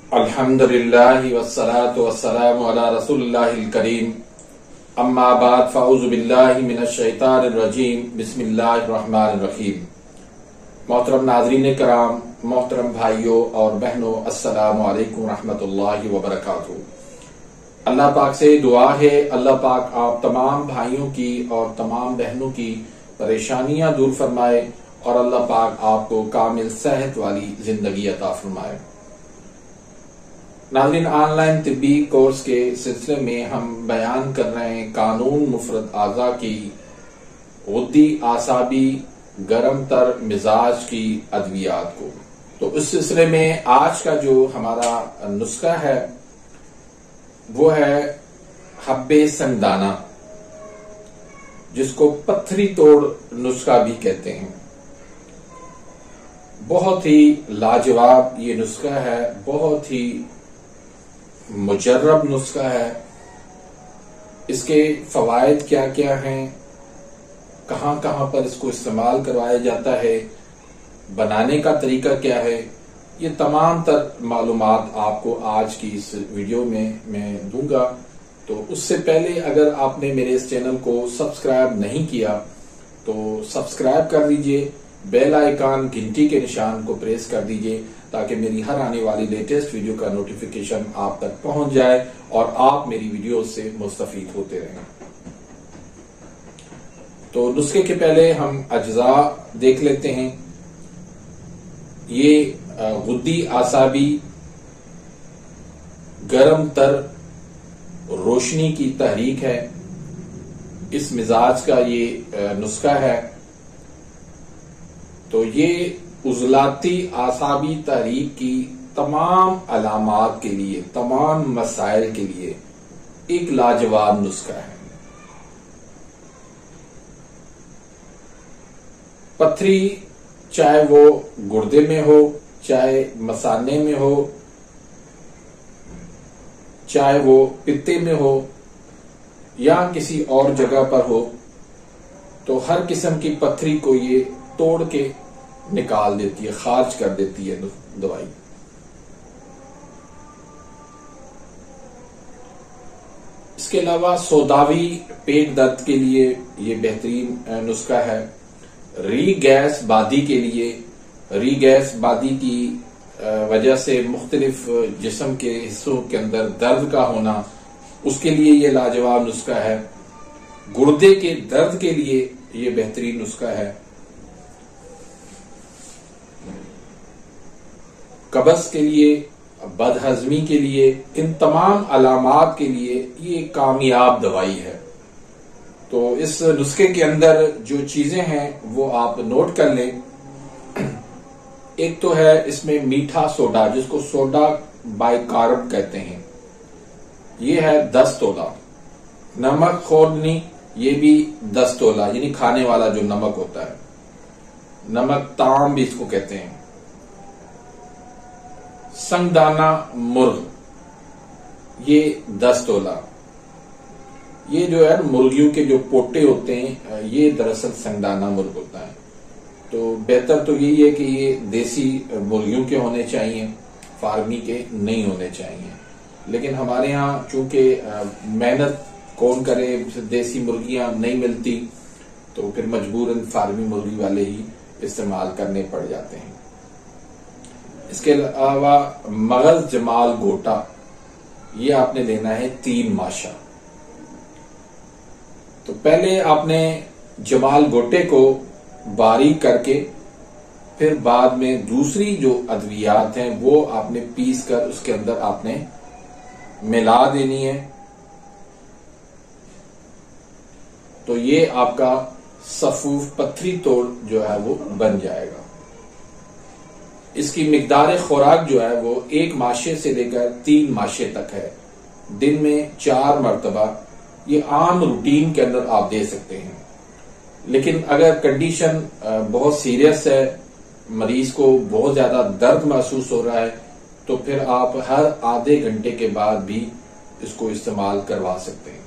अल्हम्दुलिल्लाहि वस्सलातु वस्सलामु अला रसूलिल्लाहिल करीम। अम्मा बाद फ़अऊज़ु बिल्लाहि मिनश शैतानिर रजीम। बिस्मिल्लाहिर रहमानिर रहीम। मोहतरम नाज़रीन कराम, मोहतरम भाइयों और बहनों, अस्सलामु अलैकुम रहमतुल्लाहि व बरकातुहू। अल्लाह पाक से दुआ है, अल्लाह पाक आप तमाम भाइयों की और तमाम बहनों की परेशानियां दूर फरमाए और अल्लाह पाक आपको कामिल सेहत वाली जिंदगी अता फरमाए। नाज़रीन, ऑनलाइन तिब्बी कोर्स के सिलसिले में हम बयान कर रहे हैं कानून मुफरद आज़ा की गुद्दी आसाबी गरम तर मिजाज की अद्वियात को। तो इस सिलसिले में आज का जो हमारा नुस्खा है वो है हब्बे संगदाना, जिसको पत्थरी तोड़ नुस्खा भी कहते हैं। बहुत ही लाजवाब ये नुस्खा है, बहुत ही मुजर्रब नुस्खा है। इसके फवायद क्या क्या हैं, कहां कहां पर इसको इस्तेमाल करवाया जाता है, बनाने का तरीका क्या है, ये तमाम तर मालूमात आपको आज की इस वीडियो में मैं दूंगा। तो उससे पहले अगर आपने मेरे इस चैनल को सब्सक्राइब नहीं किया तो सब्सक्राइब कर लीजिए, बेल आइकन घंटी के निशान को प्रेस कर दीजिए ताकि मेरी हर आने वाली लेटेस्ट वीडियो का नोटिफिकेशन आप तक पहुंच जाए और आप मेरी वीडियो से मुस्तफीद होते रहें। तो नुस्खे के पहले हम अज्जा देख लेते हैं। ये गुद्दी आसाबी गरम तर रोशनी की तहरीक है। इस मिजाज का ये नुस्खा है। तो ये उजलाती आसाबी तहरीक की तमाम अलामात के लिए, तमाम मसाइल के लिए एक लाजवाब नुस्खा है। पथरी चाहे वो गुर्दे में हो, चाहे मसाने में हो, चाहे वो पित्ते में हो या किसी और जगह पर हो, तो हर किस्म की पथरी को ये तोड़ के निकाल देती है, खारिज कर देती है दवाई। इसके अलावा सौदावी पेट दर्द के लिए ये बेहतरीन नुस्खा है। री गैस बादी के लिए, री गैस बादी की वजह से मुख्तलिफ जिस्म के हिस्सों के अंदर दर्द का होना, उसके लिए ये लाजवाब नुस्खा है। गुर्दे के दर्द के लिए ये बेहतरीन नुस्खा है। कब्ज के लिए, बदहजमी के लिए, इन तमाम अलामात के लिए ये कामयाब दवाई है। तो इस नुस्खे के अंदर जो चीजें हैं वो आप नोट कर लें। एक तो है इसमें मीठा सोडा, जिसको सोडा बाइकार्ब कहते हैं, ये है 10 तोला। नमक खोदनी, ये भी 10 तोला, यानी खाने वाला जो नमक होता है, नमक ताम भी इसको कहते हैं। संगदाना मुर्ग, ये 10 तोला। ये जो है मुर्गियों के जो पोटे होते हैं, ये दरअसल संगदाना मुर्ग होता है। तो बेहतर तो यही है कि ये देसी मुर्गियों के होने चाहिए, फार्मी के नहीं होने चाहिए। लेकिन हमारे यहाँ चूंकि मेहनत कौन करे, देसी मुर्गियां नहीं मिलती, तो फिर मजबूरन फार्मी मुर्गी वाले ही इस्तेमाल करने पड़ जाते हैं। इसके अलावा मगज जमाल गोटा, ये आपने लेना है 3 माशा। तो पहले आपने जमाल गोटे को बारीक करके फिर बाद में दूसरी जो अद्वियात हैं वो आपने पीस कर उसके अंदर आपने मिला देनी है। तो ये आपका सफूफ पत्थरी तोड़ जो है वो बन जाएगा। इसकी मिकदार खुराक जो है वो 1 माशे से लेकर 3 माशे तक है। दिन में 4 मरतबा ये आम रूटीन के अंदर आप दे सकते हैं। लेकिन अगर कंडीशन बहुत सीरियस है, मरीज को बहुत ज्यादा दर्द महसूस हो रहा है, तो फिर आप हर आधे घंटे के बाद भी इसको इस्तेमाल करवा सकते हैं।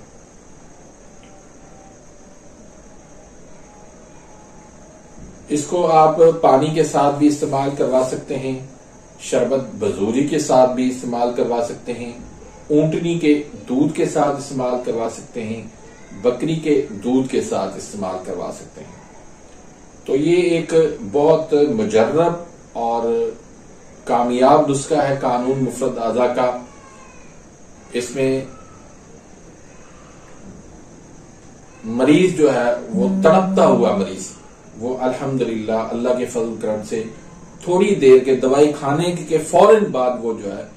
इसको आप पानी के साथ भी इस्तेमाल करवा सकते हैं, शरबत बजूरी के साथ भी इस्तेमाल करवा सकते हैं, ऊंटनी के दूध के साथ इस्तेमाल करवा सकते हैं, बकरी के दूध के साथ इस्तेमाल करवा सकते हैं। तो ये एक बहुत मुजर्रब और कामयाब नुस्खा है कानून मुफरद आज़ा का। इसमें मरीज जो है वो तड़पता हुआ मरीज वो अल्हम्दुलिल्लाह अल्लाह के फजल करम से थोड़ी देर के दवाई खाने के फौरन बाद वो जो है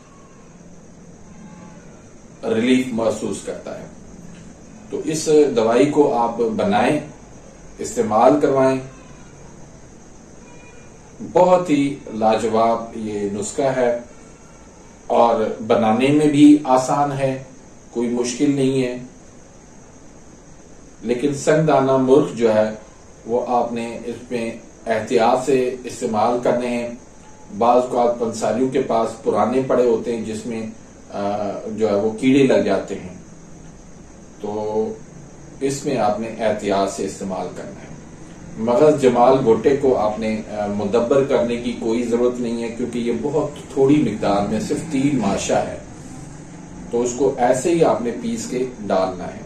रिलीफ महसूस करता है। तो इस दवाई को आप बनाएं, इस्तेमाल करवाएं। बहुत ही लाजवाब ये नुस्खा है और बनाने में भी आसान है, कोई मुश्किल नहीं है। लेकिन संगदाना मुर्ग जो है वो आपने इसमें एहतियात से इस्तेमाल करने हैं। बाज़ औक़ात पंसारियों के पास पुराने पड़े होते हैं जिसमें जो है वो कीड़े लग जाते हैं, तो इसमें आपने एहतियात से इस्तेमाल करना है। मगज जमाल गोटे को आपने मुदब्बर करने की कोई जरूरत नहीं है, क्योंकि ये बहुत थोड़ी मिकदार में सिर्फ 3 माशा है, तो उसको ऐसे ही आपने पीस के डालना है।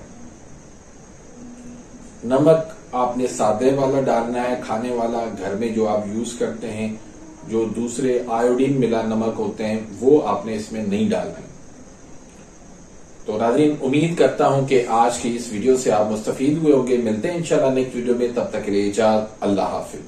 नमक आपने सादे वाला डालना है, खाने वाला घर में जो आप यूज करते हैं, जो दूसरे आयोडीन मिला नमक होते हैं वो आपने इसमें नहीं डालना है। तो नाज़रीन, उम्मीद करता हूं कि आज की इस वीडियो से आप मुस्तफीद हुए होंगे। मिलते हैं इंशाल्लाह नेक्स्ट वीडियो में, तब तक के लिए इजाज़त, अल्लाह हाफिज।